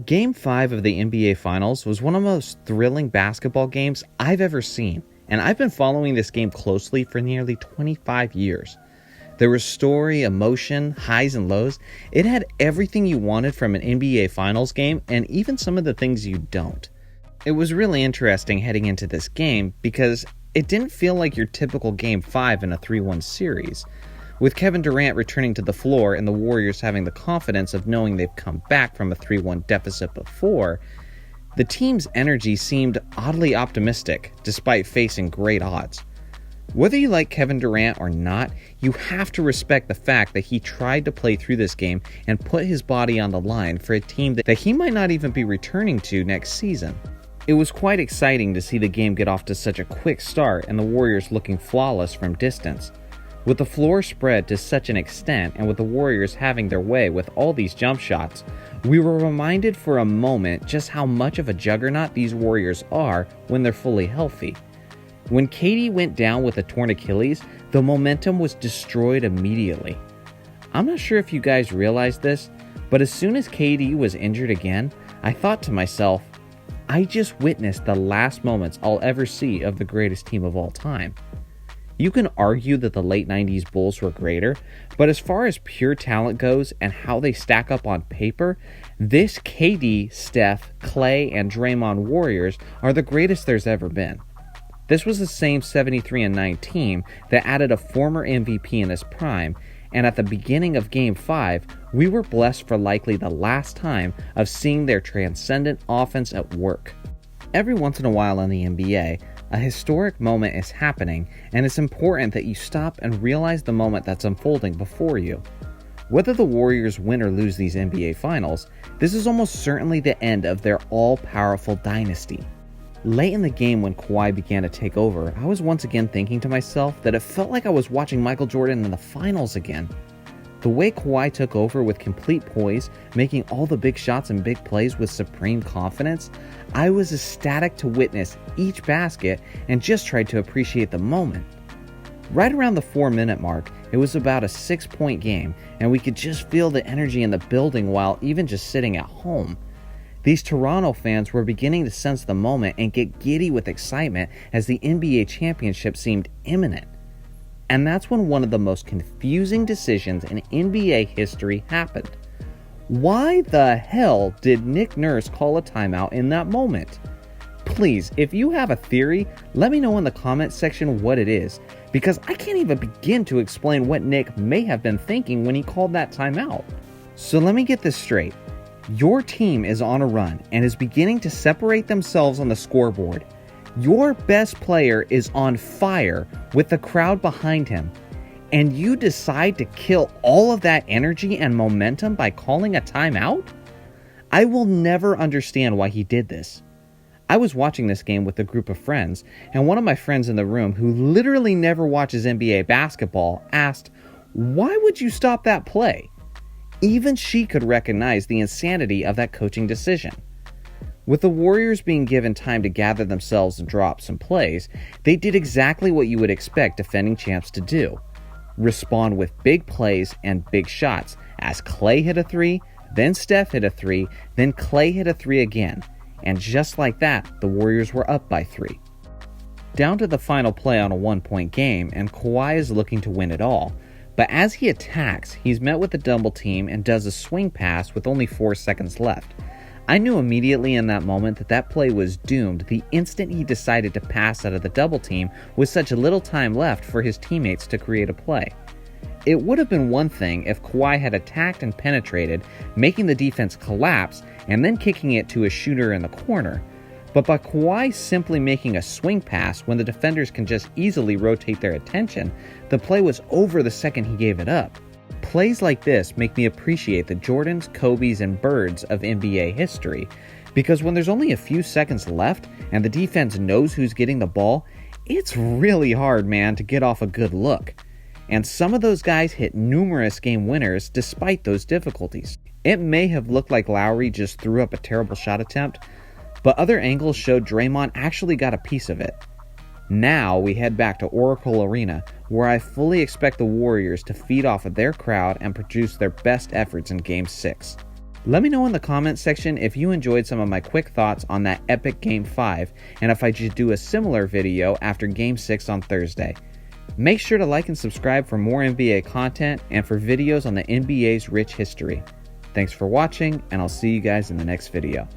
Game 5 of the NBA Finals was one of the most thrilling basketball games I've ever seen, and I've been following this game closely for nearly 25 years. There was story, emotion, highs and lows. It had everything you wanted from an NBA Finals game, and even some of the things you don't. It was really interesting heading into this game because it didn't feel like your typical Game 5 in a 3-1 series. With Kevin Durant returning to the floor and the Warriors having the confidence of knowing they've come back from a 3-1 deficit before, the team's energy seemed oddly optimistic despite facing great odds. Whether you like Kevin Durant or not, you have to respect the fact that he tried to play through this game and put his body on the line for a team that he might not even be returning to next season. It was quite exciting to see the game get off to such a quick start and the Warriors looking flawless from distance. With the floor spread to such an extent and with the Warriors having their way with all these jump shots, we were reminded for a moment just how much of a juggernaut these Warriors are when they're fully healthy. When KD went down with a torn Achilles, the momentum was destroyed immediately. I'm not sure if you guys realized this, but as soon as KD was injured again, I thought to myself, I just witnessed the last moments I'll ever see of the greatest team of all time. You can argue that the late 90s Bulls were greater, but as far as pure talent goes and how they stack up on paper, this KD, Steph, Clay, and Draymond Warriors are the greatest there's ever been. This was the same 73-9 team that added a former MVP in his prime, and at the beginning of Game 5, we were blessed for likely the last time of seeing their transcendent offense at work. Every once in a while in the NBA, a historic moment is happening, and it's important that you stop and realize the moment that's unfolding before you. Whether the Warriors win or lose these NBA Finals, this is almost certainly the end of their all-powerful dynasty. Late in the game when Kawhi began to take over, I was once again thinking to myself that it felt like I was watching Michael Jordan in the finals again. The way Kawhi took over with complete poise, making all the big shots and big plays with supreme confidence, I was ecstatic to witness each basket and just tried to appreciate the moment. Right around the 4-minute mark, it was about a 6-point game, and we could just feel the energy in the building while even just sitting at home. These Toronto fans were beginning to sense the moment and get giddy with excitement as the NBA championship seemed imminent. And that's when one of the most confusing decisions in NBA history happened. Why the hell did Nick Nurse call a timeout in that moment? Please, if you have a theory, let me know in the comment section what it is, because I can't even begin to explain what Nick may have been thinking when he called that timeout. So let me get this straight. Your team is on a run and is beginning to separate themselves on the scoreboard. Your best player is on fire with the crowd behind him, and you decide to kill all of that energy and momentum by calling a timeout? I will never understand why he did this. I was watching this game with a group of friends, and one of my friends in the room, who literally never watches NBA basketball, asked, "Why would you stop that play?" Even she could recognize the insanity of that coaching decision. With the Warriors being given time to gather themselves and draw up some plays, they did exactly what you would expect defending champs to do. Respond with big plays and big shots, as Clay hit a 3, then Steph hit a 3, then Clay hit a 3 again. And just like that, the Warriors were up by 3. Down to the final play on a 1-point game, and Kawhi is looking to win it all. But as he attacks, he's met with a double team and does a swing pass with only 4 seconds left. I knew immediately in that moment that that play was doomed the instant he decided to pass out of the double team with such little time left for his teammates to create a play. It would have been one thing if Kawhi had attacked and penetrated, making the defense collapse and then kicking it to a shooter in the corner. But by Kawhi simply making a swing pass when the defenders can just easily rotate their attention, the play was over the second he gave it up. Plays like this make me appreciate the Jordans, Kobes, and Birds of NBA history, because when there's only a few seconds left and the defense knows who's getting the ball, it's really hard, man, to get off a good look. And some of those guys hit numerous game winners despite those difficulties. It may have looked like Lowry just threw up a terrible shot attempt, but other angles showed Draymond actually got a piece of it. Now we head back to Oracle Arena, where I fully expect the Warriors to feed off of their crowd and produce their best efforts in Game 6. Let me know in the comments section if you enjoyed some of my quick thoughts on that epic Game 5 and if I should do a similar video after Game 6 on Thursday. Make sure to like and subscribe for more NBA content and for videos on the NBA's rich history. Thanks for watching, and I'll see you guys in the next video.